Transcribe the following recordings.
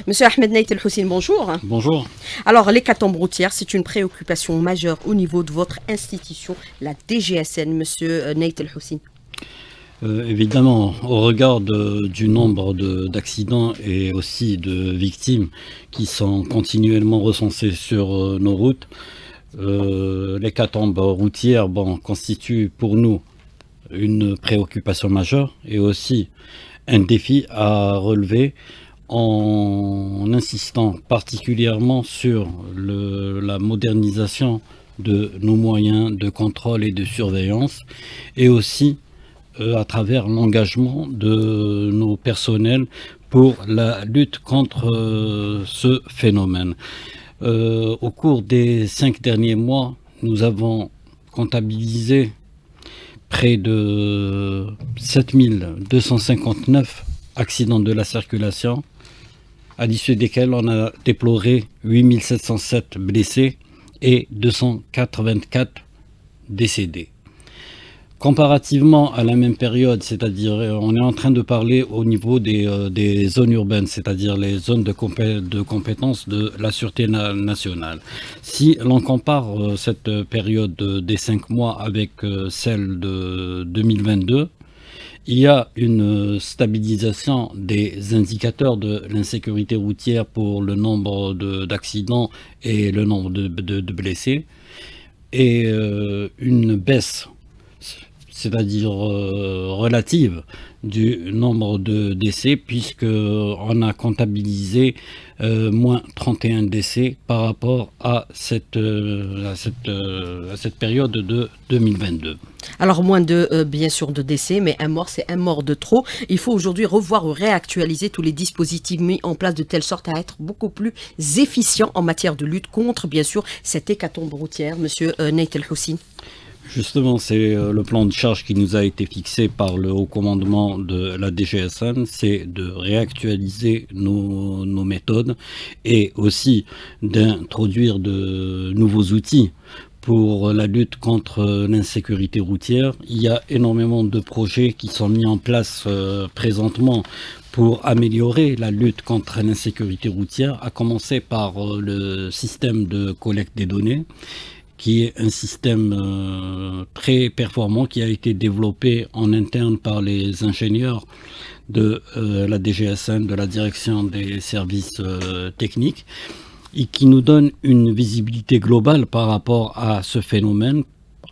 Monsieur Ahmed Nait El Houssine, bonjour. Bonjour. Alors, l'hécatombe routière, c'est une préoccupation majeure au niveau de votre institution, la DGSN, Monsieur Nait El Houssine. Évidemment, au regard du nombre d'accidents et aussi de victimes qui sont continuellement recensées sur nos routes, l'hécatombe routière constitue pour nous une préoccupation majeure et aussi un défi à relever en insistant particulièrement sur la modernisation de nos moyens de contrôle et de surveillance et aussi à travers l'engagement de nos personnels pour la lutte contre ce phénomène. Au cours des 5 derniers mois, nous avons comptabilisé près de 7259 accidents de la circulation, à l'issue desquels on a déploré 8707 blessés et 284 décédés. Comparativement à la même période, c'est-à-dire on est en train de parler au niveau des zones urbaines, c'est-à-dire les zones de compétence de la Sûreté nationale. Si l'on compare cette période des 5 mois avec celle de 2022, il y a une stabilisation des indicateurs de l'insécurité routière pour le nombre d'accidents et le nombre de blessés, et une baisse, c'est-à-dire relative, du nombre de décès, puisqu'on a comptabilisé moins 31 décès par rapport à cette période de 2022. Alors, moins de, bien sûr, de décès, mais un mort, c'est un mort de trop. Il faut aujourd'hui revoir ou réactualiser tous les dispositifs mis en place de telle sorte à être beaucoup plus efficients en matière de lutte contre, bien sûr, cette hécatombe routière. Monsieur Nait El Houssine. Justement, c'est le plan de charge qui nous a été fixé par le haut commandement de la DGSN, c'est de réactualiser nos méthodes et aussi d'introduire de nouveaux outils pour la lutte contre l'insécurité routière. Il y a énormément de projets qui sont mis en place présentement pour améliorer la lutte contre l'insécurité routière, à commencer par le système de collecte des données, qui est un système très performant qui a été développé en interne par les ingénieurs de la DGSN, de la direction des services techniques, et qui nous donne une visibilité globale par rapport à ce phénomène,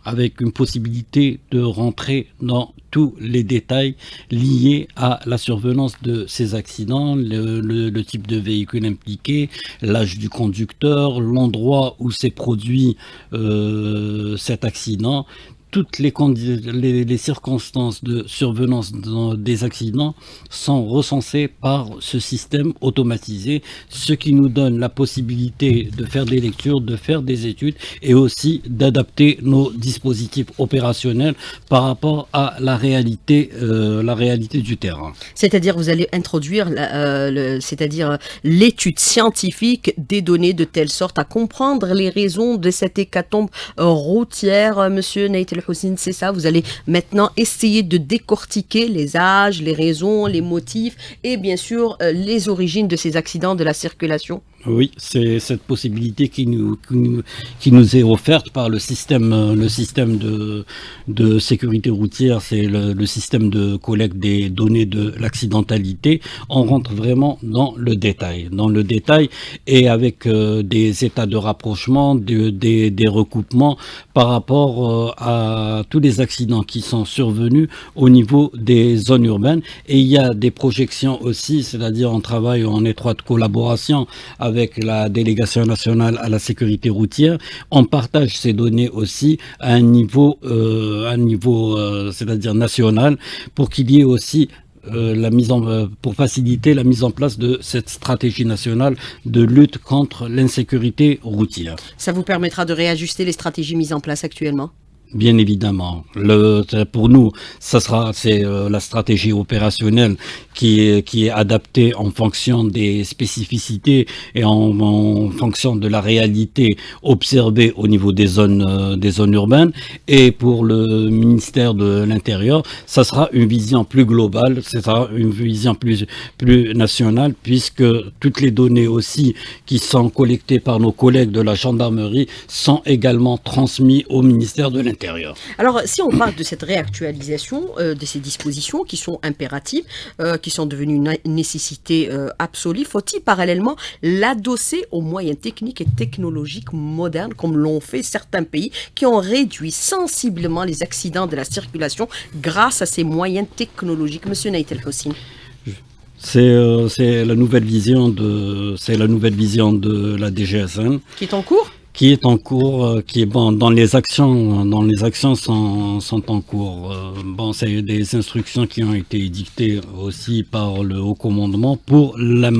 avec une possibilité de rentrer dans tous les détails liés à la survenance de ces accidents, le type de véhicule impliqué, l'âge du conducteur, l'endroit où s'est produit cet accident. Toutes les circonstances de survenance des accidents sont recensées par ce système automatisé, ce qui nous donne la possibilité de faire des lectures, de faire des études et aussi d'adapter nos dispositifs opérationnels par rapport à la réalité du terrain. C'est-à-dire vous allez introduire c'est-à-dire l'étude scientifique des données de telle sorte à comprendre les raisons de cette hécatombe routière, Monsieur Nait El Houssine, c'est ça? Vous allez maintenant essayer de décortiquer les âges, les raisons, les motifs et bien sûr les origines de ces accidents de la circulation. Oui, c'est cette possibilité qui nous est offerte par le système de sécurité routière, c'est le système de collecte des données de l'accidentalité. On rentre vraiment dans le détail et avec des états de rapprochement, des recoupements par rapport à tous les accidents qui sont survenus au niveau des zones urbaines. Et il y a des projections aussi, c'est-à-dire on travaille en étroite collaboration avec la délégation nationale à la sécurité routière. On partage ces données aussi à un niveau c'est-à-dire national, pour qu'il y ait aussi pour faciliter la mise en place de cette stratégie nationale de lutte contre l'insécurité routière. Ça vous permettra de réajuster les stratégies mises en place actuellement? Bien évidemment. Pour nous, c'est la stratégie opérationnelle qui est adapté en fonction des spécificités et en fonction de la réalité observée au niveau des zones urbaines. Et pour le ministère de l'Intérieur, ça sera une vision plus globale, ça sera une vision plus nationale, puisque toutes les données aussi qui sont collectées par nos collègues de la gendarmerie sont également transmises au ministère de l'Intérieur. Alors, si on parle de cette réactualisation de ces dispositions qui sont impératives, qui sont devenues une nécessité absolue, faut-il parallèlement l'adosser aux moyens techniques et technologiques modernes, comme l'ont fait certains pays qui ont réduit sensiblement les accidents de la circulation grâce à ces moyens technologiques? Monsieur Naït El Hossin. C'est la nouvelle vision de la DGSN Qui est en cours? Qui est en cours, qui est bon dans les actions sont en cours. Bon, c'est des instructions qui ont été édictées aussi par le haut commandement pour la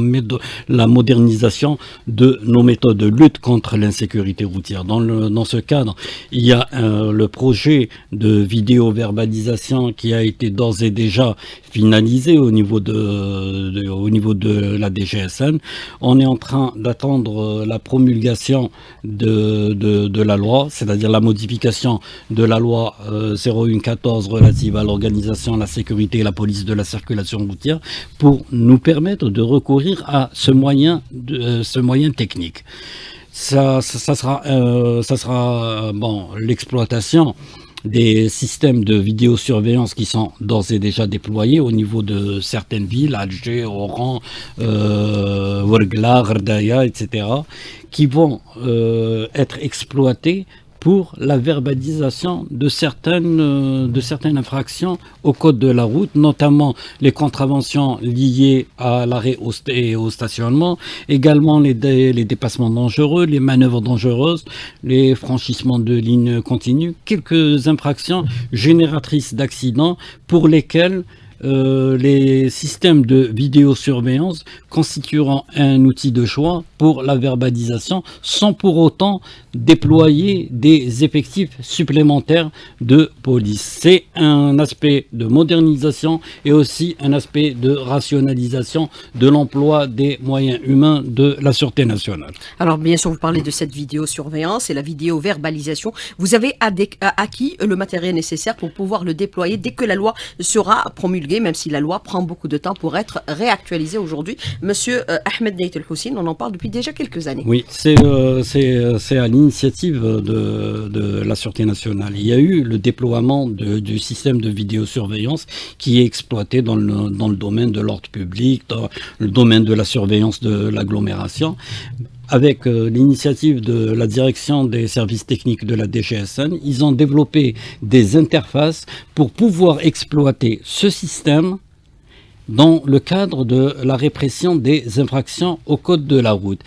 modernisation de nos méthodes de lutte contre l'insécurité routière. Dans ce cadre, il y a le projet de vidéo-verbalisation qui a été d'ores et déjà finalisé au niveau de la DGSN. On est en train d'attendre la promulgation de la loi, c'est-à-dire la modification de la loi 0114 relative à l'organisation, la sécurité et la police de la circulation routière pour nous permettre de recourir à ce moyen technique. Ça sera l'exploitation des systèmes de vidéosurveillance qui sont d'ores et déjà déployés au niveau de certaines villes, Alger, Oran, Ouargla, Ghardaïa, etc., qui vont être exploités pour la verbalisation de certaines infractions au code de la route, notamment les contraventions liées à l'arrêt et au stationnement, également les dépassements dangereux, les manœuvres dangereuses, les franchissements de lignes continues, quelques infractions génératrices d'accidents pour lesquelles les systèmes de vidéosurveillance constitueront un outil de choix pour la verbalisation sans pour autant déployer des effectifs supplémentaires de police. C'est un aspect de modernisation et aussi un aspect de rationalisation de l'emploi des moyens humains de la Sûreté nationale. Alors bien sûr, vous parlez de cette vidéosurveillance et la vidéo-verbalisation. Vous avez acquis le matériel nécessaire pour pouvoir le déployer dès que la loi sera promulguée, même si la loi prend beaucoup de temps pour être réactualisée aujourd'hui. Monsieur Ahmed Naït El Hossin, on en parle depuis déjà quelques années. Oui, c'est à l'initiative de la Sûreté nationale. Il y a eu le déploiement du système de vidéosurveillance qui est exploité dans le domaine de l'ordre public, dans le domaine de la surveillance de l'agglomération. Avec l'initiative de la direction des services techniques de la DGSN, ils ont développé des interfaces pour pouvoir exploiter ce système dans le cadre de la répression des infractions au code de la route.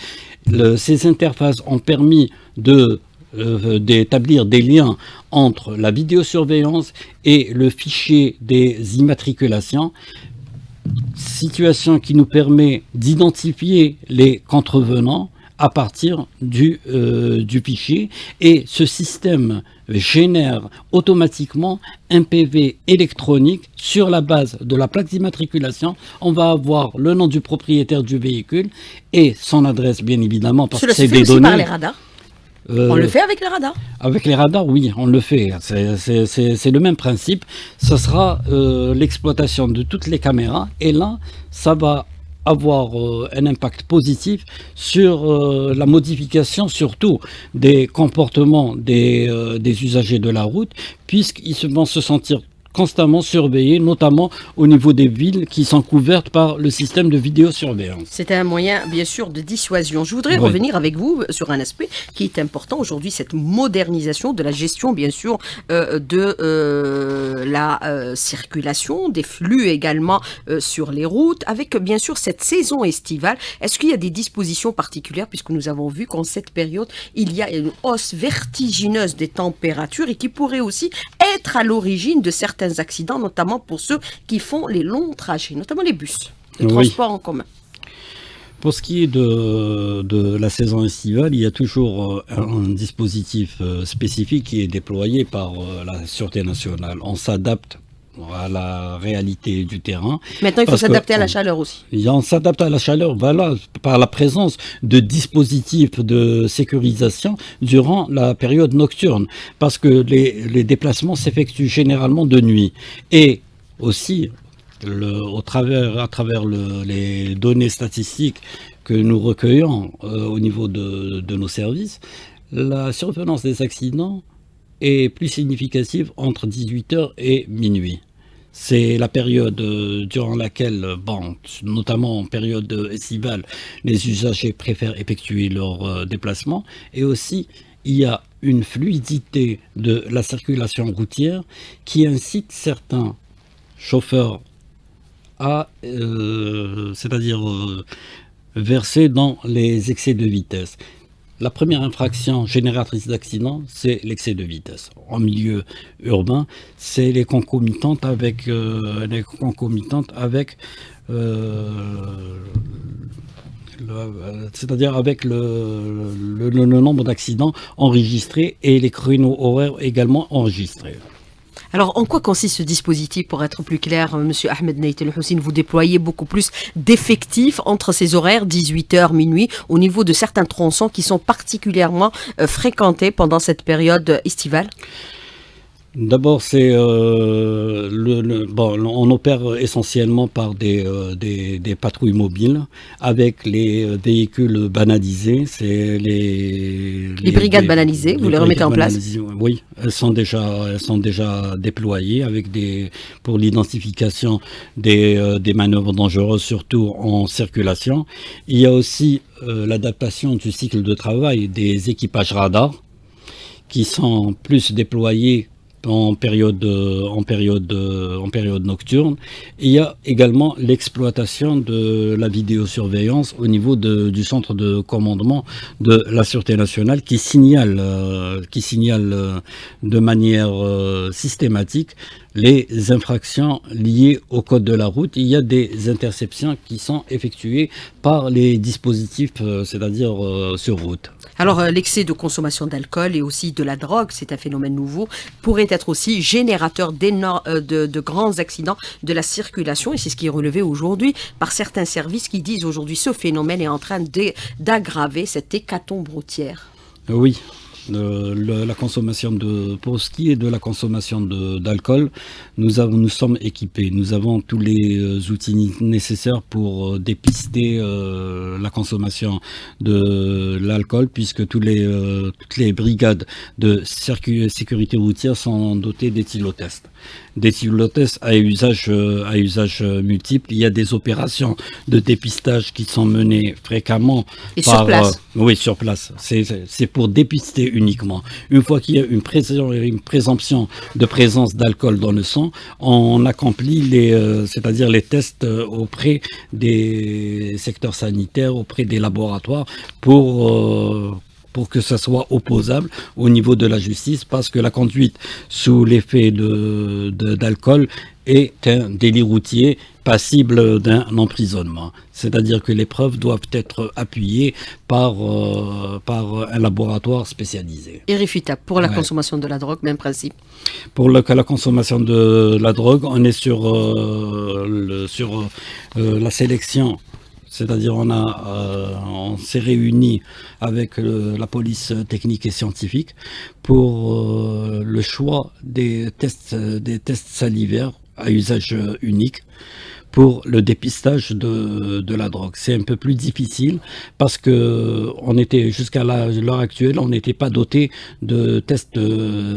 Ces interfaces ont permis d'établir des liens entre la vidéosurveillance et le fichier des immatriculations, situation qui nous permet d'identifier les contrevenants à partir du fichier, et ce système génère automatiquement un PV électronique sur la base de la plaque d'immatriculation. On va avoir le nom du propriétaire du véhicule et son adresse, bien évidemment, parce que c'est des données. Par les radars. On le fait avec les radars? Avec les radars, oui, on le fait. C'est le même principe. Ce sera l'exploitation de toutes les caméras, et là, ça va avoir un impact positif sur la modification surtout des comportements des usagers de la route, puisqu'ils vont se sentir constamment surveillés, notamment au niveau des villes qui sont couvertes par le système de vidéosurveillance. C'est un moyen, bien sûr, de dissuasion. Je voudrais revenir avec vous sur un aspect qui est important aujourd'hui, cette modernisation de la gestion, bien sûr, de la circulation, des flux également sur les routes, avec bien sûr cette saison estivale. Est-ce qu'il y a des dispositions particulières, puisque nous avons vu qu'en cette période, il y a une hausse vertigineuse des températures et qui pourrait aussi être à l'origine de certains accidents, notamment pour ceux qui font les longs trajets, notamment les bus, le transport en commun? Pour ce qui est de la saison estivale, il y a toujours un dispositif spécifique qui est déployé par la Sûreté nationale. On s'adapte à la réalité du terrain. Maintenant, il faut Parce que s'adapter à la chaleur aussi. on s'adapte à la chaleur, voilà, par la présence de dispositifs de sécurisation durant la période nocturne, parce que les déplacements s'effectuent généralement de nuit. Et aussi, à travers les données statistiques que nous recueillons au niveau de nos services, la survenance des accidents est plus significative entre 18 heures et minuit. C'est la période durant laquelle, bon, notamment en période estivale, les usagers préfèrent effectuer leurs déplacements. Et aussi, il y a une fluidité de la circulation routière qui incite certains chauffeurs à, c'est-à-dire verser dans les excès de vitesse. La première infraction génératrice d'accidents, c'est l'excès de vitesse. En milieu urbain, c'est les concomitantes avec, c'est-à-dire avec le nombre d'accidents enregistrés et les créneaux horaires également enregistrés. Alors, en quoi consiste ce dispositif, pour être plus clair, Monsieur Ahmed Nait El Houssine? Vous déployez beaucoup plus d'effectifs entre ces horaires, 18h, minuit, au niveau de certains tronçons qui sont particulièrement fréquentés pendant cette période estivale? D'abord, c'est bon, on opère essentiellement par des patrouilles mobiles avec les véhicules banalisés. C'est Les brigades banalisées, vous les remettez en place? Oui, elles sont déjà déployées avec pour l'identification des manœuvres dangereuses, surtout en circulation. Il y a aussi l'adaptation du cycle de travail des équipages radars qui sont plus déployés en période nocturne. Il y a également l'exploitation de la vidéosurveillance au niveau du centre de commandement de la Sûreté nationale qui signale de manière systématique les infractions liées au code de la route. Il y a des interceptions qui sont effectuées par les dispositifs, c'est-à-dire sur route. Alors, l'excès de consommation d'alcool et aussi de la drogue, c'est un phénomène nouveau, pourrait être aussi générateur de grands accidents de la circulation. Et c'est ce qui est relevé aujourd'hui par certains services qui disent aujourd'hui ce phénomène est en train d'aggraver cette hécatombe routière. Oui. La consommation pour ce qui est de la consommation d'alcool, nous sommes équipés. Nous avons tous les outils nécessaires pour dépister la consommation de l'alcool, puisque toutes les brigades de sécurité routière sont dotées d'éthylotests. D'éthylotests à usage multiple. Il y a des opérations de dépistage qui sont menées fréquemment sur place. Oui, sur place. C'est pour dépister uniquement. Une fois qu'il y a une présomption de présence d'alcool dans le sang, on accomplit c'est-à-dire les tests auprès des secteurs sanitaires, auprès des laboratoires pour que ça soit opposable au niveau de la justice, parce que la conduite sous l'effet d'alcool est un délit routier passible d'un emprisonnement. C'est-à-dire que les preuves doivent être appuyées par un laboratoire spécialisé. Irréfutable. Pour la consommation de la drogue, même principe. Pour la consommation de la drogue, on est sur la sélection. C'est-à-dire on s'est réunis avec la police technique et scientifique pour le choix des tests salivaires à usage unique pour le dépistage de la drogue. C'est un peu plus difficile parce que jusqu'à l'heure actuelle, on n'était pas doté de tests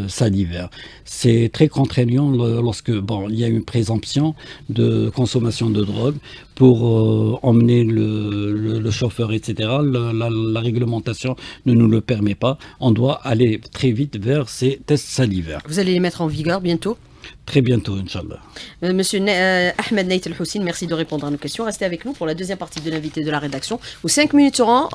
salivaires. C'est très contraignant lorsque il y a une présomption de consommation de drogue pour emmener le chauffeur, etc. La réglementation ne nous le permet pas. On doit aller très vite vers ces tests salivaires. Vous allez les mettre en vigueur bientôt? Très bientôt, Inch'Allah. Monsieur Ahmed Nait El Houssine, merci de répondre à nos questions. Restez avec nous pour la deuxième partie de l'invité de la rédaction, où 5 minutes seront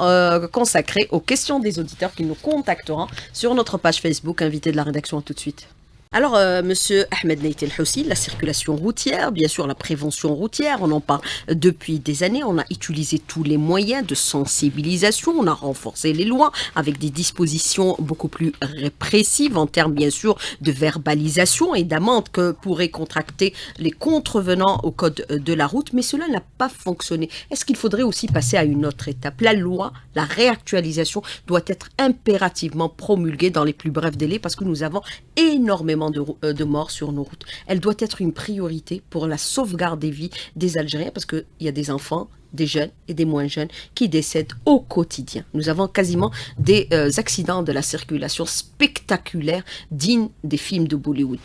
consacrées aux questions des auditeurs qui nous contacteront sur notre page Facebook, invité de la rédaction. À tout de suite. Alors, monsieur Ahmed Neit El Houssi, la circulation routière, bien sûr, la prévention routière, on en parle depuis des années. On a utilisé tous les moyens de sensibilisation, on a renforcé les lois avec des dispositions beaucoup plus répressives en termes, bien sûr, de verbalisation et d'amende que pourraient contracter les contrevenants au code de la route. Mais cela n'a pas fonctionné. Est-ce qu'il faudrait aussi passer à une autre étape? La loi, la réactualisation doit être impérativement promulguée dans les plus brefs délais parce que nous avons énormément de morts sur nos routes. Elle doit être une priorité pour la sauvegarde des vies des Algériens parce qu'il y a des enfants, des jeunes et des moins jeunes qui décèdent au quotidien. Nous avons quasiment des accidents de la circulation spectaculaires dignes des films de Bollywood.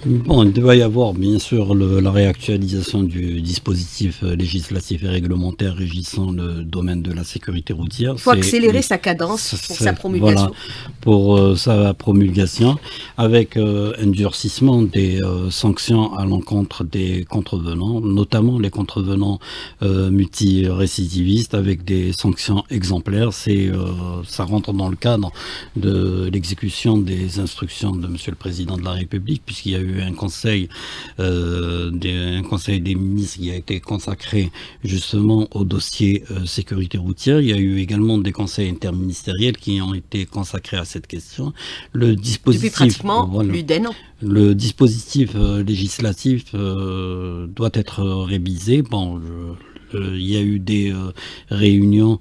Bon, il doit y avoir bien sûr la réactualisation du dispositif législatif et réglementaire régissant le domaine de la sécurité routière. Il faut accélérer sa cadence pour sa promulgation. Voilà, pour sa promulgation, avec un durcissement des sanctions à l'encontre des contrevenants, notamment les contrevenants multirécidivistes, avec des sanctions exemplaires. Ça rentre dans le cadre de l'exécution des instructions de Monsieur le Président de la République, puisqu'il y a eu un conseil des ministres qui a été consacré justement au dossier sécurité routière. Il y a eu également des conseils interministériels qui ont été consacrés à cette question. Le dispositif, depuis pratiquement plus d'un an. Le dispositif législatif doit être révisé. Bon, il y a eu des réunions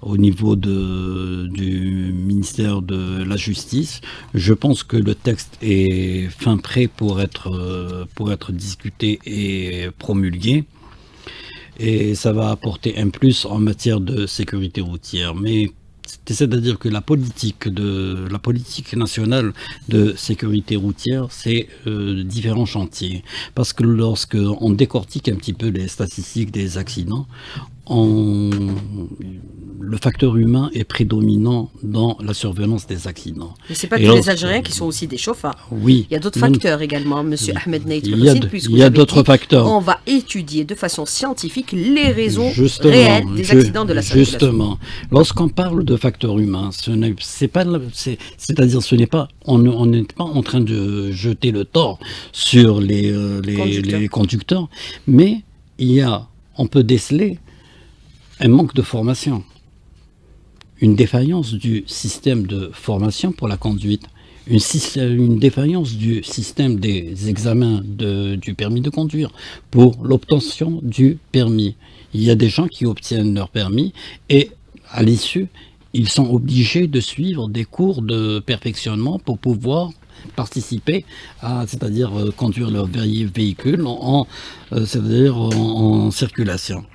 au niveau du ministère de la Justice. Je pense que le texte est fin prêt pour être discuté et promulgué. Et ça va apporter un plus en matière de sécurité routière. Mais c'est-à-dire que la politique nationale de sécurité routière, c'est différents chantiers. Parce que lorsque on décortique un petit peu les statistiques des accidents, le facteur humain est prédominant dans la survenance des accidents. Mais ce n'est pas tous les Algériens qui sont aussi des chauffeurs. Oui. Il y a d'autres facteurs également, monsieur Ahmed Neit El Houssi, puisque il y a d'autres facteurs. On va étudier de façon scientifique les raisons réelles des accidents de la circulation. Justement, lorsqu'on parle de facteur humain, c'est-à-dire ce n'est pas, on n'est pas en train de jeter le tort sur les conducteurs, mais on peut déceler un manque de formation, une défaillance du système de formation pour la conduite, une défaillance du système des examens du permis de conduire pour l'obtention du permis. Il y a des gens qui obtiennent leur permis et à l'issue, ils sont obligés de suivre des cours de perfectionnement pour pouvoir participer c'est-à-dire conduire leur véhicule en circulation.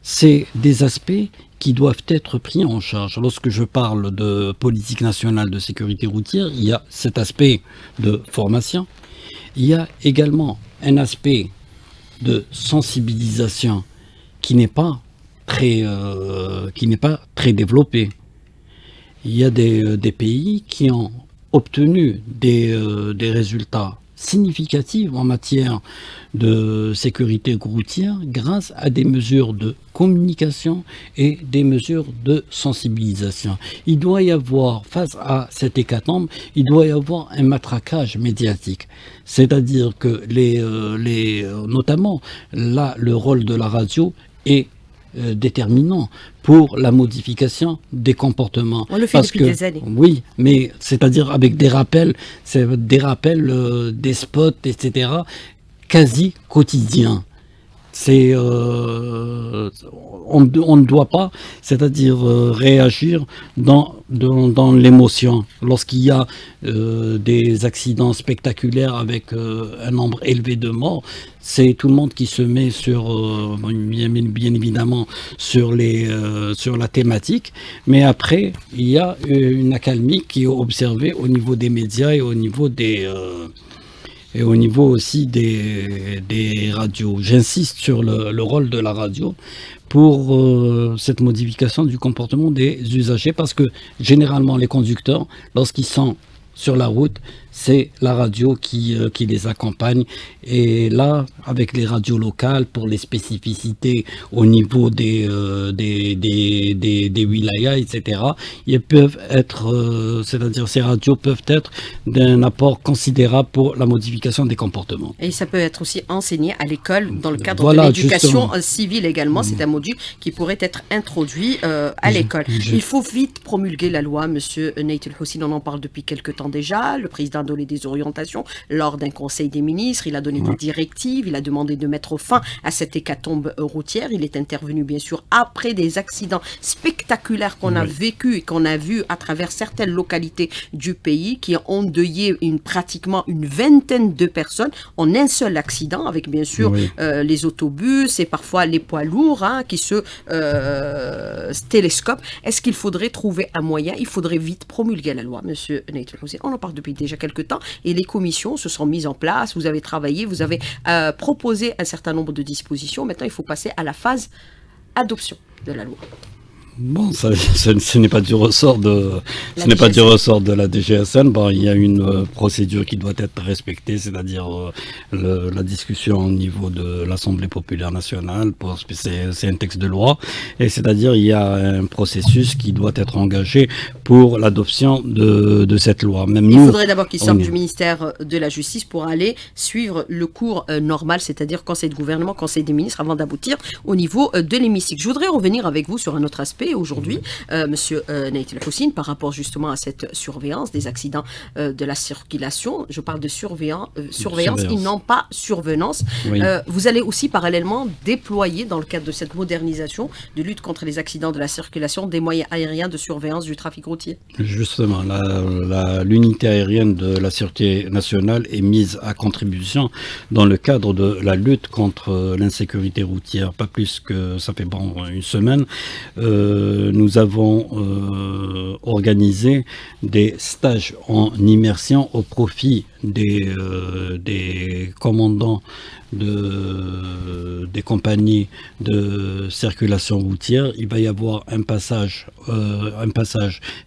C'est des aspects qui doivent être pris en charge. Lorsque je parle de politique nationale de sécurité routière, il y a cet aspect de formation. Il y a également un aspect de sensibilisation qui n'est pas très développé. Il y a des pays qui ont obtenu des résultats significative en matière de sécurité routière grâce à des mesures de communication et des mesures de sensibilisation. Il doit y avoir, face à cette hécatombe, il doit y avoir un matraquage médiatique. C'est-à-dire que notamment là, le rôle de la radio est déterminant pour la modification des comportements. On le fait depuis des années. Oui, mais c'est-à-dire avec des rappels, des spots, etc., quasi quotidiens. On ne doit pas, c'est-à-dire réagir dans l'émotion. Lorsqu'il y a des accidents spectaculaires avec un nombre élevé de morts, c'est tout le monde qui se met bien évidemment sur la thématique, mais après il y a une accalmie qui est observée au niveau des médias et au niveau aussi des radios. J'insiste sur le rôle de la radio pour cette modification du comportement des usagers, parce que généralement les conducteurs, lorsqu'ils sont sur la route, c'est la radio qui les accompagne. Et là, avec les radios locales, pour les spécificités au niveau des wilayas, etc., ils peuvent être, c'est-à-dire ces radios peuvent être d'un apport considérable pour la modification des comportements. Et ça peut être aussi enseigné à l'école dans le cadre Voilà, de l'éducation justement. civile également. C'est un module qui pourrait être introduit à l'école. Il faut vite promulguer la loi, Monsieur Nait El Houssine, on en parle depuis quelque temps déjà. Le président a donné des orientations lors d'un conseil des ministres, il a donné des directives, il a demandé de mettre fin à cette hécatombe routière. Il est intervenu bien sûr après des accidents spectaculaires qu'on a vécu et qu'on a vu à travers certaines localités du pays qui ont endeuillé pratiquement une vingtaine de personnes en un seul accident, avec bien sûr les autobus et parfois les poids lourds qui se télescopent. Est-ce qu'il faudrait trouver un moyen? Il faudrait vite promulguer la loi, Monsieur Nait El Houssine. On en parle depuis déjà quelques temps et les commissions se sont mises en place. Vous avez travaillé, vous avez proposé un certain nombre de dispositions. Maintenant, il faut passer à la phase adoption de la loi. Bon, ce n'est pas du ressort de la DGSN. Bon, il y a une procédure qui doit être respectée, c'est-à-dire la discussion au niveau de l'Assemblée populaire nationale. C'est un texte de loi, et c'est-à-dire il y a un processus qui doit être engagé pour l'adoption de cette loi. Même il nous, faudrait d'abord qu'il sorte du ministère de la Justice pour aller suivre le cours normal, c'est-à-dire Conseil de gouvernement, Conseil des ministres, avant d'aboutir au niveau de l'hémicycle. Je voudrais revenir avec vous sur un autre aspect aujourd'hui, Monsieur Nait El Houssine, par rapport justement à cette surveillance des accidents de la circulation. Je parle de surveillance et non pas survenance. Vous allez aussi parallèlement déployer, dans le cadre de cette modernisation de lutte contre les accidents de la circulation, des moyens aériens de surveillance du trafic routier. Justement, l'unité aérienne de la Sûreté nationale est mise à contribution dans le cadre de la lutte contre l'insécurité routière. Pas plus que ça fait une semaine. Nous avons organisé des stages en immersion au profit des commandants des compagnies de circulation routière. Il va y avoir un passage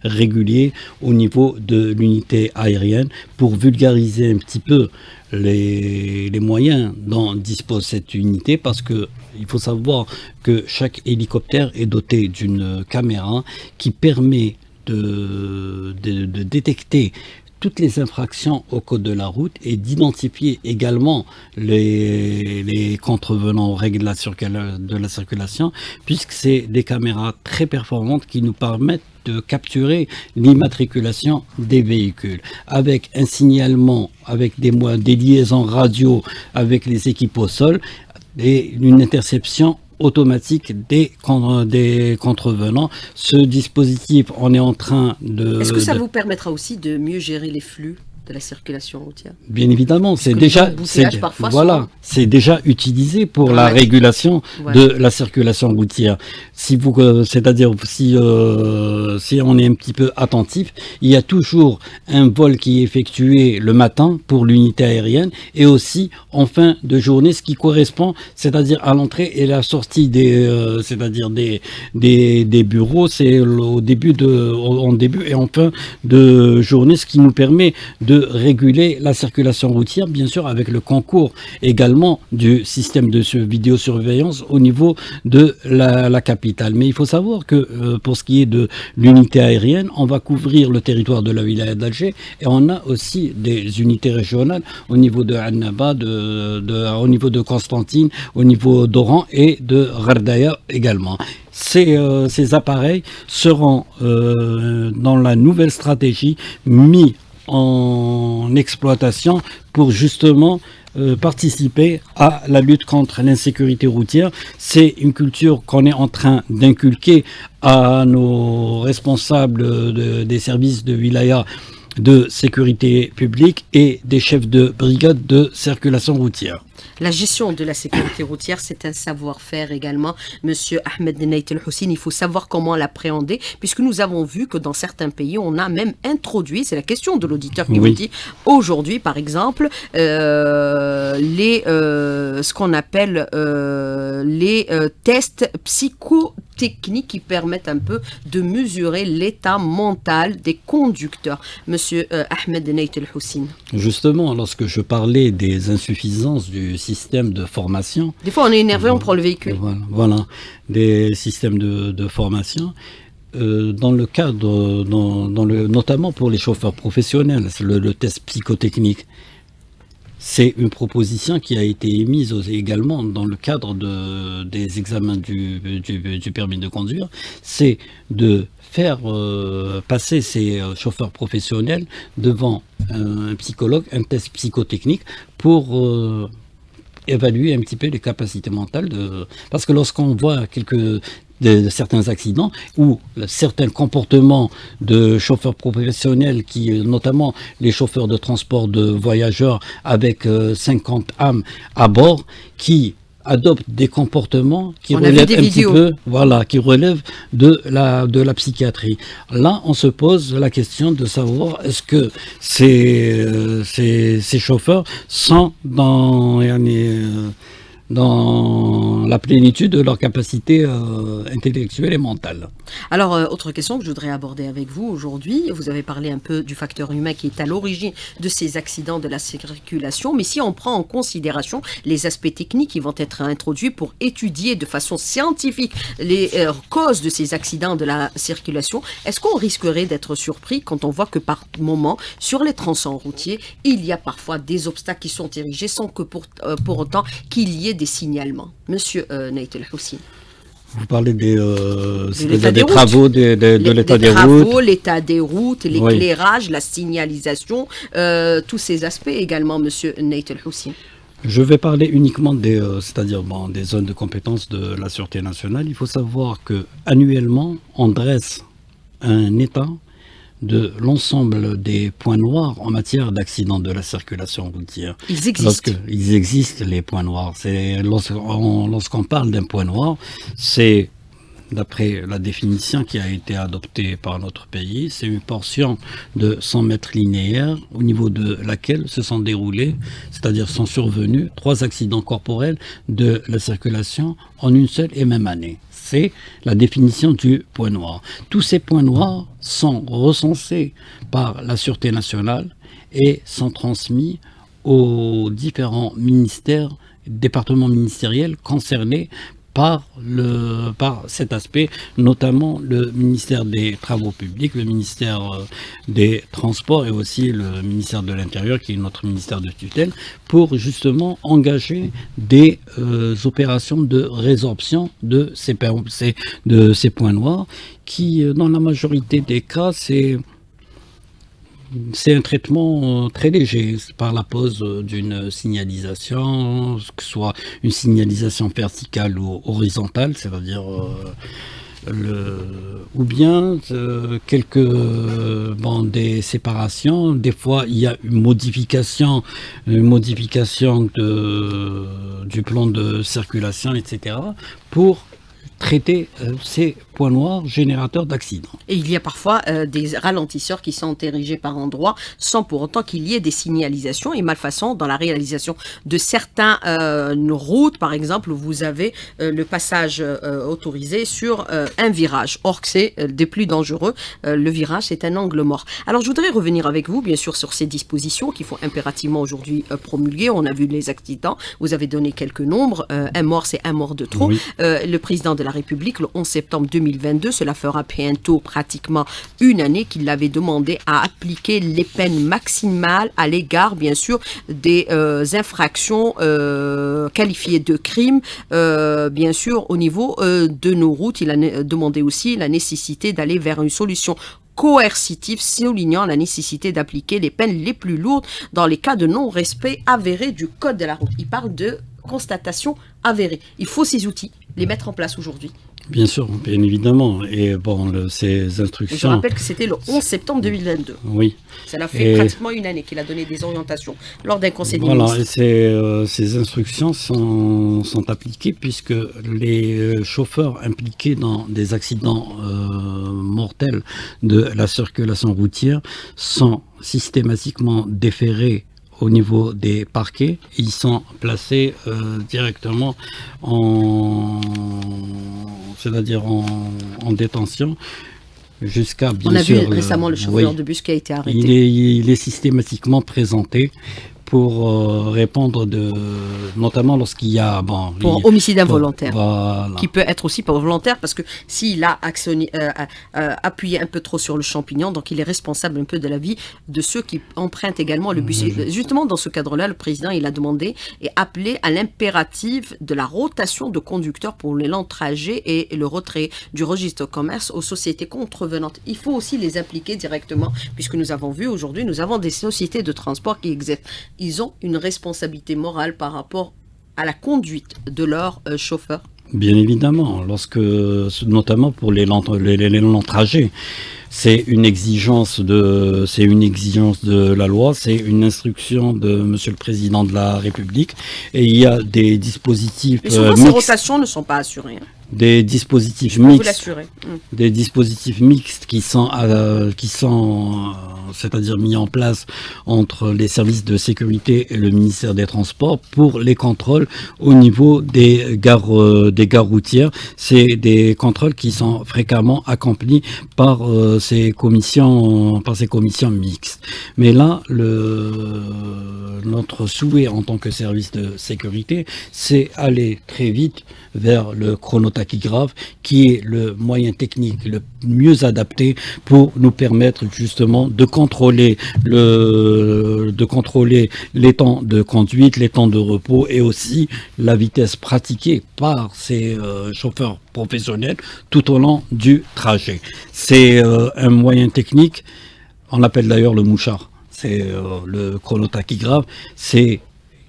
régulier au niveau de l'unité aérienne pour vulgariser un petit peu les moyens dont dispose cette unité, parce que il faut savoir que chaque hélicoptère est doté d'une caméra qui permet de détecter toutes les infractions au code de la route et d'identifier également les contrevenants aux règles de la circulation, puisque c'est des caméras très performantes qui nous permettent de capturer l'immatriculation des véhicules avec un signalement, avec des liaisons radio avec les équipes au sol et une interception automatique des contrevenants. Ce dispositif, on est en train de... Est-ce que ça vous permettra aussi de mieux gérer les flux de la circulation routière? Bien évidemment, c'est déjà utilisé pour la régulation de la circulation routière. C'est-à-dire si on est un petit peu attentif, il y a toujours un vol qui est effectué le matin pour l'unité aérienne et aussi en fin de journée, ce qui correspond, c'est-à-dire à l'entrée et la sortie des bureaux, c'est en début et en fin de journée, ce qui nous permet de réguler la circulation routière, bien sûr avec le concours également du système de vidéosurveillance au niveau de la capitale. Mais il faut savoir que pour ce qui est de l'unité aérienne, on va couvrir le territoire de la wilaya d'Alger et on a aussi des unités régionales au niveau de Annaba, au niveau de Constantine, au niveau d'Oran et de Gardaya également. Ces appareils seront dans la nouvelle stratégie mis en exploitation pour justement participer à la lutte contre l'insécurité routière. C'est une culture qu'on est en train d'inculquer à nos responsables des services de wilaya de sécurité publique et des chefs de brigade de circulation routière. La gestion de la sécurité routière, c'est un savoir-faire également. Monsieur Ahmed Nait El Houssine, il faut savoir comment l'appréhender, puisque nous avons vu que dans certains pays, on a même introduit, c'est la question de l'auditeur qui vous dit, aujourd'hui par exemple, ce qu'on appelle les tests techniques qui permettent un peu de mesurer l'état mental des conducteurs. Monsieur Ahmed Nait El Houssine. Justement, lorsque je parlais des insuffisances du système de formation, Des fois, on est énervé, on prend le véhicule. voilà, des systèmes de formation, dans le cadre, notamment pour les chauffeurs professionnels, le test psychotechnique. C'est une proposition qui a été émise également dans le cadre des examens du permis de conduire, c'est de faire passer ces chauffeurs professionnels devant un psychologue, un test psychotechnique pour évaluer un petit peu les capacités mentales parce que lorsqu'on voit certains accidents ou certains comportements de chauffeurs professionnels notamment les chauffeurs de transport de voyageurs avec 50 âmes à bord qui adoptent des comportements qui relèvent un petit peu, qui relèvent de la psychiatrie. Là, on se pose la question de savoir est-ce que ces chauffeurs sont dans la plénitude de leur capacité intellectuelle et mentale. Alors, autre question que je voudrais aborder avec vous aujourd'hui, vous avez parlé un peu du facteur humain qui est à l'origine de ces accidents de la circulation, mais si on prend en considération les aspects techniques qui vont être introduits pour étudier de façon scientifique les causes de ces accidents de la circulation, est-ce qu'on risquerait d'être surpris quand on voit que par moment, sur les tronçons routiers, il y a parfois des obstacles qui sont érigés sans que pour autant qu'il y ait des signalements? Monsieur Nait El Houssine. Vous parlez des travaux, de l'état des routes. L'état des routes, l'éclairage, la signalisation, tous ces aspects également, monsieur Nait El Houssine. Je vais parler uniquement des zones de compétence de la Sûreté nationale. Il faut savoir que annuellement, on dresse un état de l'ensemble des points noirs en matière d'accidents de la circulation routière. Ils existent. Ils existent, les points noirs. Lorsqu'on parle d'un point noir, c'est, d'après la définition qui a été adoptée par notre pays, c'est une portion de 100 mètres linéaires au niveau de laquelle se sont déroulés, c'est-à-dire sont survenus 3 accidents corporels de la circulation en une seule et même année. C'est la définition du point noir. Tous ces points noirs sont recensés par la Sûreté nationale et sont transmis aux différents ministères, départements ministériels concernés par cet aspect, notamment le ministère des Travaux publics, le ministère des Transports et aussi le ministère de l'Intérieur, qui est notre ministère de tutelle, pour justement engager des opérations de résorption de ces points noirs, qui, dans la majorité des cas, c'est un traitement très léger par la pose d'une signalisation, que ce soit une signalisation verticale ou horizontale, c'est-à-dire ou bien des séparations. Des fois, il y a une modification du plan de circulation, etc., pour traiter ces points noirs générateurs d'accidents. Et il y a parfois des ralentisseurs qui sont érigés par endroits sans pour autant qu'il y ait des signalisations et malfaçons dans la réalisation de certaines routes, par exemple, où vous avez le passage autorisé sur un virage. Or que c'est des plus dangereux. Le virage, c'est un angle mort. Alors, je voudrais revenir avec vous, bien sûr, sur ces dispositions qu'il faut impérativement aujourd'hui promulguer. On a vu les accidents. Vous avez donné quelques nombres. Un mort, c'est un mort de trop. Oui. Le président de la République, le 11 septembre 2022, cela fera bientôt pratiquement une année qu'il avait demandé à appliquer les peines maximales à l'égard, bien sûr, des infractions qualifiées de crimes, bien sûr, au niveau de nos routes. Il a demandé aussi la nécessité d'aller vers une solution coercitive, soulignant la nécessité d'appliquer les peines les plus lourdes dans les cas de non-respect avéré du code de la route. Il parle de constatation avérée. Il faut ces outils, les mettre en place aujourd'hui. Bien sûr, bien évidemment. Et ces instructions... Je rappelle que c'était le 11 septembre 2022. Oui. Cela fait pratiquement une année qu'il a donné des orientations lors d'un conseil des ministres. Et ces instructions sont appliquées puisque les chauffeurs impliqués dans des accidents mortels de la circulation routière sont systématiquement déférés au niveau des parquets, ils sont placés directement c'est-à-dire en détention jusqu'à, bien On a vu sûr, récemment le chauffeur de bus qui a été arrêté. il est systématiquement présenté pour répondre notamment lorsqu'il y a pour homicide involontaire, voilà. Qui peut être aussi pour volontaire, parce que s'il a appuyé un peu trop sur le champignon, donc il est responsable un peu de la vie de ceux qui empruntent également le bus. Justement, dans ce cadre-là, le président, il a demandé et appelé à l'impératif de la rotation de conducteurs pour les longs trajets et le retrait du registre de commerce aux sociétés contrevenantes. Il faut aussi les impliquer directement, puisque nous avons vu aujourd'hui, nous avons des sociétés de transport qui exercent. Ils ont une responsabilité morale par rapport à la conduite de leurs chauffeurs. Bien évidemment, notamment pour les longs trajets, c'est une exigence de la loi, c'est une instruction de Monsieur le Président de la République, et il y a des dispositifs mais souvent, ces rotations ne sont pas assurées. Des dispositifs mixtes qui sont c'est-à-dire mis en place entre les services de sécurité et le ministère des Transports pour les contrôles au niveau des gares routières. C'est des contrôles qui sont fréquemment accomplis par ces commissions mixtes. Mais là, notre souhait en tant que service de sécurité, c'est aller très vite vers le chronotachygraphe, qui est le moyen technique le mieux adapté pour nous permettre justement de contrôler les temps de conduite, les temps de repos et aussi la vitesse pratiquée par ces chauffeurs professionnels tout au long du trajet. C'est un moyen technique, on l'appelle d'ailleurs le mouchard. C'est le chronotachygraphe,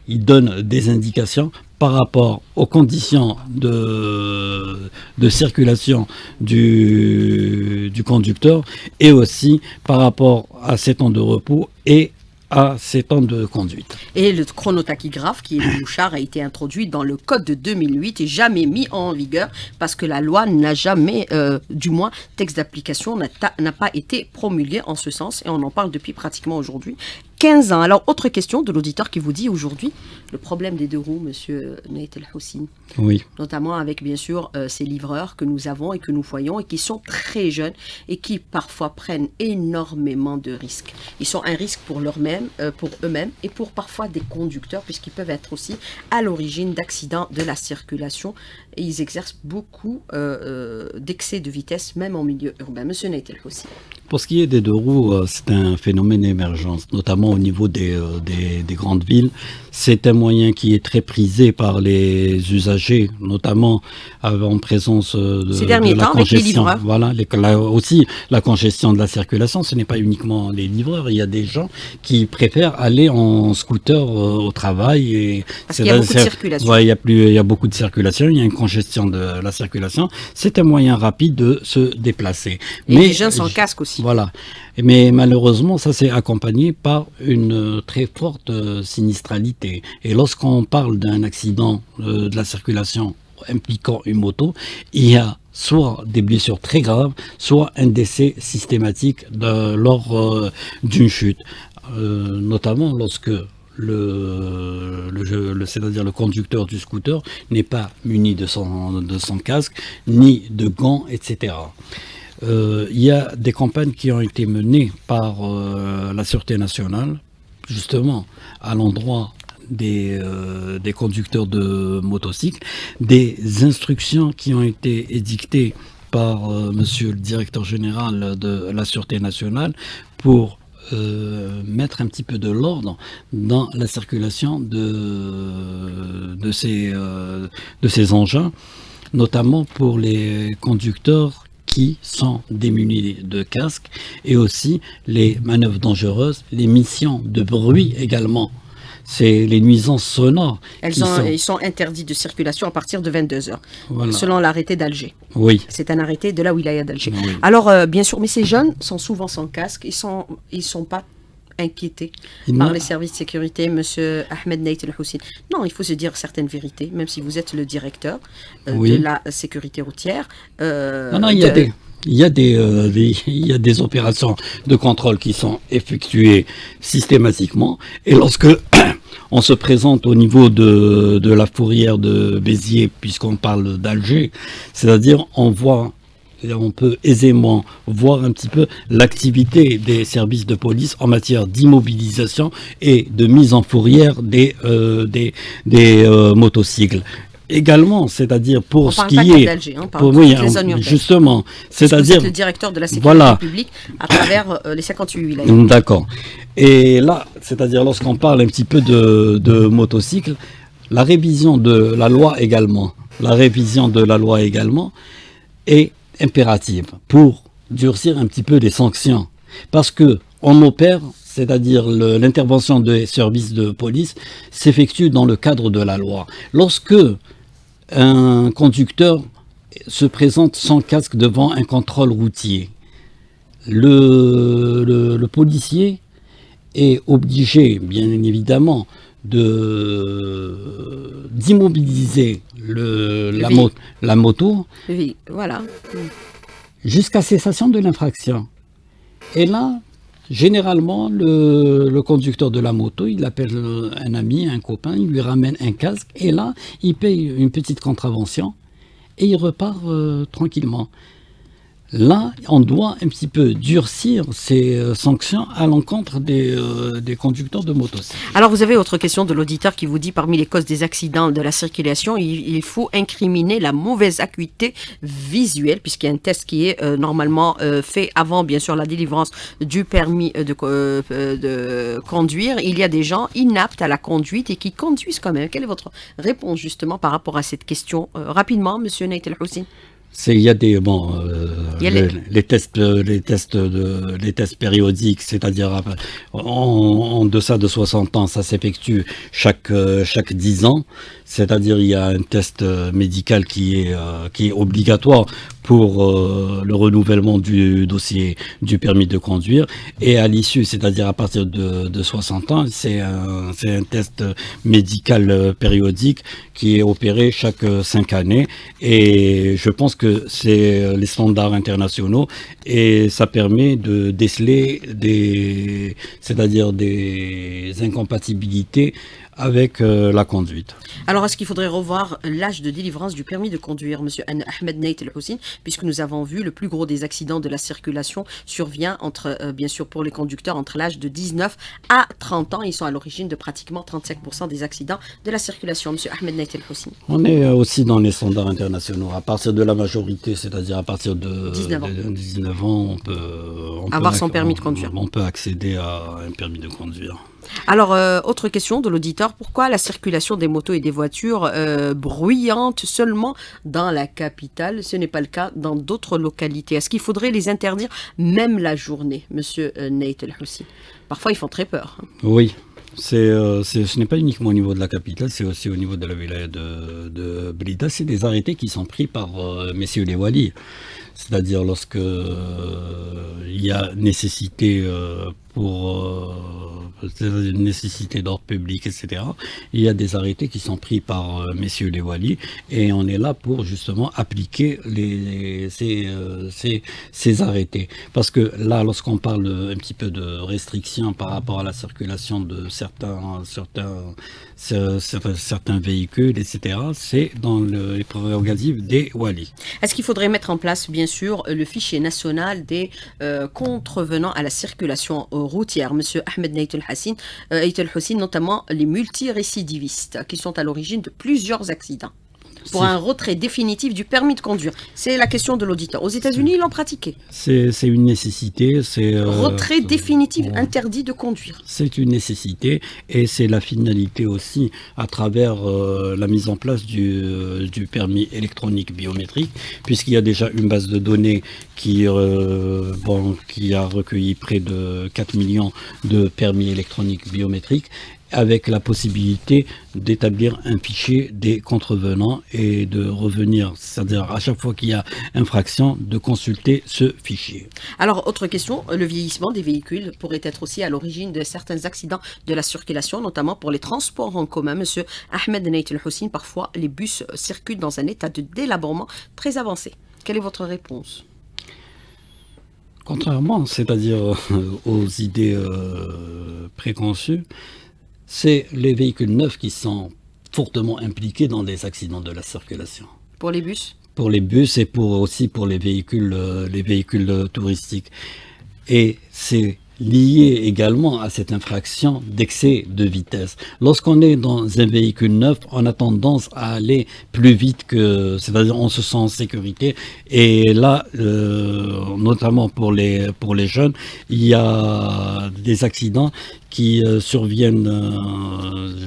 il donne des indications par rapport aux conditions de circulation du conducteur et aussi par rapport à ses temps de repos et à ses temps de conduite. Et le chronotachygraphe, qui est le mouchard, a été introduit dans le code de 2008 et jamais mis en vigueur parce que la loi n'a jamais, du moins texte d'application, n'a pas été promulgué en ce sens, et on en parle depuis pratiquement aujourd'hui 15 ans. Alors, autre question de l'auditeur qui vous dit aujourd'hui, le problème des deux roues, monsieur Naït El Houssine. Oui. Notamment avec, bien sûr, ces livreurs que nous avons et que nous voyons et qui sont très jeunes et qui parfois prennent énormément de risques. Ils sont un risque pour eux-mêmes et pour parfois des conducteurs, puisqu'ils peuvent être aussi à l'origine d'accidents de la circulation, et ils exercent beaucoup d'excès de vitesse, même en milieu urbain. Monsieur Naït El Houssine. Pour ce qui est des deux roues, c'est un phénomène émergent, notamment au niveau des grandes villes. C'est un moyen qui est très prisé par les usagers, notamment en présence de la congestion. Voilà, aussi la congestion de la circulation. Ce n'est pas uniquement les livreurs. Il y a des gens qui préfèrent aller en scooter au travail. Parce qu'il y a beaucoup de circulation. Ouais, il y a beaucoup de circulation. Il y a une congestion de la circulation. C'est un moyen rapide de se déplacer. Et les gens sans casque aussi. Voilà. Mais malheureusement, ça s'est accompagné par une très forte sinistralité. Et lorsqu'on parle d'un accident de la circulation impliquant une moto, il y a soit des blessures très graves, soit un décès systématique lors d'une chute. Notamment lorsque c'est-à-dire le conducteur du scooter n'est pas muni de son casque, ni de gants, etc. Il y a des campagnes qui ont été menées par la Sûreté nationale, justement, à l'endroit des conducteurs de motocycles, des instructions qui ont été édictées par monsieur le directeur général de la Sûreté nationale pour mettre un petit peu de l'ordre dans la circulation de ces engins, notamment pour les conducteurs qui sont démunis de casque, et aussi les manœuvres dangereuses, les missions de bruit également. C'est les nuisances sonores. Ils sont interdits de circulation à partir de 22h, voilà. Selon l'arrêté d'Alger. Oui. C'est un arrêté de la wilaya d'Alger. Oui. Alors, bien sûr, mais ces jeunes sont souvent sans casque, ils sont pas inquiétés par les services de sécurité, monsieur Ahmed Naït El Houssine. Non, il faut se dire certaines vérités, même si vous êtes le directeur de la sécurité routière. Non, il Il y a il y a des opérations de contrôle qui sont effectuées systématiquement. Et lorsque on se présente au niveau de la fourrière de Béziers, puisqu'on parle d'Alger, c'est-à-dire on peut aisément voir un petit peu l'activité des services de police en matière d'immobilisation et de mise en fourrière des motocycles. Également, c'est-à-dire pour On ce parle qui pas est, d'Alger, on parle pour, de oui, toutes les zones urbaines. justement, Parce que vous c'est-à-dire, êtes le directeur de la sécurité voilà, publique à travers les 58 wilayas. d'accord. Et là, c'est-à-dire lorsqu'on parle un petit peu de motocycle, la révision de la loi également est impérative pour durcir un petit peu les sanctions. Parce que on opère, c'est-à-dire l'intervention des services de police s'effectue dans le cadre de la loi. Lorsque un conducteur se présente sans casque devant un contrôle routier, le policier est obligé, bien évidemment, d'immobiliser la moto Oui, voilà. jusqu'à cessation de l'infraction. Et là, généralement, le conducteur de la moto, il appelle un ami, un copain, il lui ramène un casque, et là, il paye une petite contravention, et il repart tranquillement. Là, on doit un petit peu durcir ces sanctions à l'encontre des conducteurs de motocycles. Alors, vous avez autre question de l'auditeur qui vous dit parmi les causes des accidents de la circulation, il faut incriminer la mauvaise acuité visuelle, puisqu'il y a un test qui est normalement fait avant, bien sûr, la délivrance du permis de conduire. Il y a des gens inaptes à la conduite et qui conduisent quand même. Quelle est votre réponse justement par rapport à cette question rapidement, Monsieur Naït El Houssine? Il y a des Il y a les tests périodiques, c'est-à-dire en deçà de 60 ans, ça s'effectue chaque 10 ans. C'est-à-dire il y a un test médical qui est obligatoire pour le renouvellement du dossier du permis de conduire, et à l'issue, c'est-à-dire à partir de 60 ans, c'est un test médical périodique qui est opéré chaque 5 années, et je pense que c'est les standards internationaux, et ça permet de déceler c'est-à-dire des incompatibilités avec la conduite. Alors, est-ce qu'il faudrait revoir l'âge de délivrance du permis de conduire, Monsieur Ahmed Naït El Houssine, puisque nous avons vu le plus gros des accidents de la circulation survient bien sûr pour les conducteurs entre l'âge de 19 à 30 ans. Ils sont à l'origine de pratiquement 35% des accidents de la circulation, Monsieur Ahmed Naït El Houssine. On est aussi dans les standards internationaux. À partir de la majorité, c'est-à-dire à partir de 19 ans, on avoir peut son permis de conduire. On peut accéder à un permis de conduire. Alors, autre question de l'auditeur, pourquoi la circulation des motos et des voitures bruyantes seulement dans la capitale? Ce n'est pas le cas dans d'autres localités. Est-ce qu'il faudrait les interdire même la journée, Monsieur Naït El Houssine? Parfois, ils font très peur. Oui. Ce n'est pas uniquement au niveau de la capitale, c'est aussi au niveau de la wilaya de Blida. C'est des arrêtés qui sont pris par messieurs les walis. C'est-à-dire lorsque il y a nécessité une nécessité d'ordre public, etc. Il y a des arrêtés qui sont pris par messieurs les walis, et on est là pour justement appliquer ces arrêtés. Parce que là, lorsqu'on parle un petit peu de restrictions par rapport à la circulation de certains véhicules, etc., c'est dans les prérogatives des walis. Est-ce qu'il faudrait mettre en place, bien sûr, le fichier national des contrevenants à la circulation routière, Monsieur Ahmed Naït El Houssine, notamment les multirécidivistes qui sont à l'origine de plusieurs accidents, pour un retrait définitif du permis de conduire? C'est la question de l'auditeur. Aux États-Unis, ils l'ont pratiqué. C'est une nécessité. Retrait définitif, interdit de conduire. C'est une nécessité, et c'est la finalité aussi à travers la mise en place du permis électronique biométrique, puisqu'il y a déjà une base de données qui a recueilli près de 4 millions de permis électroniques biométriques, avec la possibilité d'établir un fichier des contrevenants et de revenir, c'est-à-dire à chaque fois qu'il y a infraction, de consulter ce fichier. Alors, autre question, le vieillissement des véhicules pourrait être aussi à l'origine de certains accidents de la circulation, notamment pour les transports en commun. Monsieur Ahmed Naït El Houssine, parfois les bus circulent dans un état de délabrement très avancé. Quelle est votre réponse? Contrairement, c'est-à-dire aux idées préconçues, c'est les véhicules neufs qui sont fortement impliqués dans les accidents de la circulation. Pour les bus? Pour les bus et aussi pour les véhicules touristiques. Et c'est lié également à cette infraction d'excès de vitesse. Lorsqu'on est dans un véhicule neuf, on a tendance à aller plus vite que, c'est-à-dire on se sent en sécurité. Et là, notamment pour les jeunes, il y a des accidents qui surviennent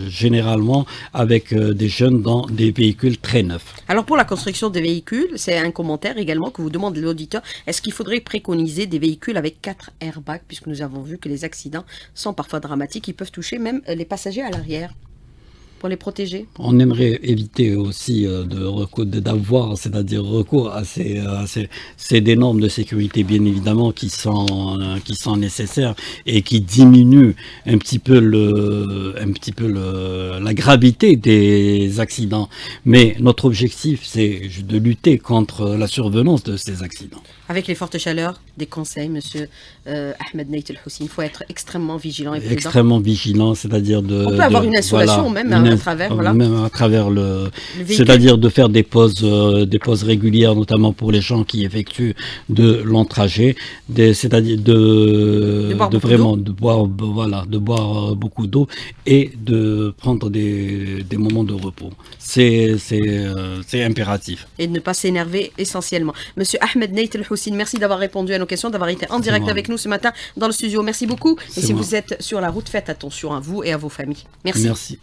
généralement avec des jeunes dans des véhicules très neufs. Alors pour la construction des véhicules, c'est un commentaire également que vous demande l'auditeur. Est-ce qu'il faudrait préconiser des véhicules avec 4 airbags, puisque nous avons vu que les accidents sont parfois dramatiques, ils peuvent toucher même les passagers à l'arrière, pour les protéger? On aimerait éviter aussi d'avoir, c'est-à-dire recours à des normes de sécurité, bien évidemment, qui sont nécessaires et qui diminuent un petit peu la gravité des accidents. Mais notre objectif, c'est de lutter contre la survenance de ces accidents. Avec les fortes chaleurs, des conseils, monsieur Ahmed Nait El Houssine, il faut être extrêmement vigilant et prudent. Extrêmement vigilant, c'est-à-dire on peut avoir une insolation voilà, même à travers, voilà. Même à travers c'est-à-dire de faire des pauses régulières, notamment pour les gens qui effectuent de longs trajets, c'est-à-dire de boire beaucoup d'eau et de prendre des moments de repos. C'est impératif. Et de ne pas s'énerver essentiellement. Monsieur Ahmed Nait El Houssine, merci d'avoir répondu à nos questions, d'avoir été en direct avec nous ce matin dans le studio. Merci beaucoup. Et si vous êtes sur la route, faites attention à vous et à vos familles. Merci. Merci.